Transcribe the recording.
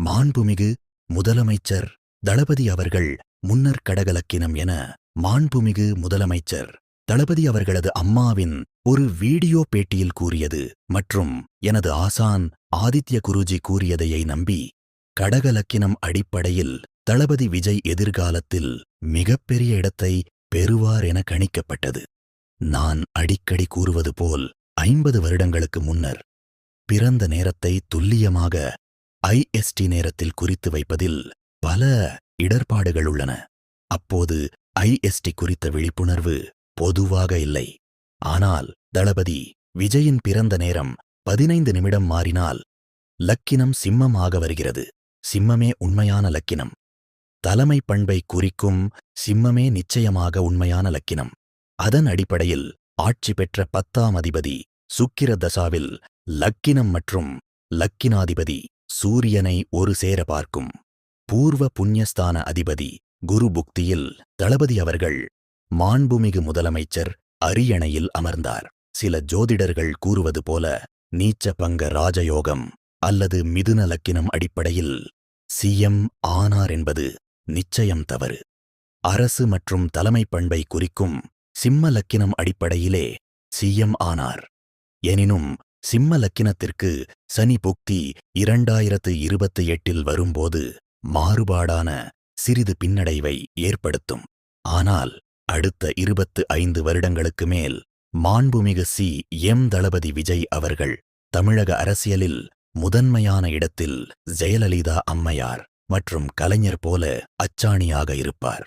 மாண்புமிகு முதலமைச்சர் தளபதி அவர்கள் முன்னர் கடகலக்கினம் என மாண்புமிகு முதலமைச்சர் தளபதி அவர்களது அம்மாவின் ஒரு வீடியோ பேட்டியில் கூறியது மற்றும் எனது ஆசான் ஆதித்ய குருஜி கூறியதையை நம்பி கடகலக்கினம் அடிப்படையில் தளபதி விஜய் எதிர்காலத்தில் மிகப்பெரிய இடத்தை பெறுவார் என கணிக்கப்பட்டது. நான் அடிக்கடி கூறுவது போல் 50 வருடங்களுக்கு முன்னர் பிறந்த நேரத்தை துல்லியமாக IST நேரத்தில் குறித்து வைப்பதில் பல இடர்பாடுகள் உள்ளன. அப்போது IST குறித்த விழிப்புணர்வு பொதுவாக இல்லை. ஆனால் தளபதி விஜயின் பிறந்த நேரம் 15 நிமிடம் மாறினால் லக்கினம் சிம்மமாக வருகிறது. சிம்மமே உண்மையான லக்கினம். தலைமை பண்பை குறிக்கும் சிம்மமே நிச்சயமாக உண்மையான லக்கினம். அதன் அடிப்படையில் ஆட்சி பெற்ற 10ஆம் அதிபதி சுக்கிர தசாவில் லக்கினம் மற்றும் லக்கினாதிபதி சூரியனை ஒரு சேர பார்க்கும். பூர்வ புண்ணியஸ்தான அதிபதி குரு புக்தியில் தளபதி அவர்கள் மாண்புமிகு முதலமைச்சர் அரியணையில் அமர்ந்தார். சில ஜோதிடர்கள் கூறுவது போல நீச்ச பங்க ராஜயோகம் அல்லது மிதுன லக்கினம் அடிப்படையில் சிஎம் ஆனார் என்பது நிச்சயம் தவறு. அரசு மற்றும் தலைமை பண்பை குறிக்கும் சிம்ம லக்கினம் அடிப்படையிலே சிஎம் ஆனார். எனினும் சிம்ம லக்கினத்திற்கு சனி புக்தி 2028இல் வரும்போது மாறுபாடான சிறிது பின்னடைவை ஏற்படுத்தும். ஆனால் அடுத்த 25 வருடங்களுக்கு மேல் மாண்புமிகு CM தளபதி விஜய் அவர்கள் தமிழக அரசியலில் முதன்மையான இடத்தில் ஜெயலலிதா அம்மையார் மற்றும் கலைஞர் போல அச்சாணியாக இருப்பார்.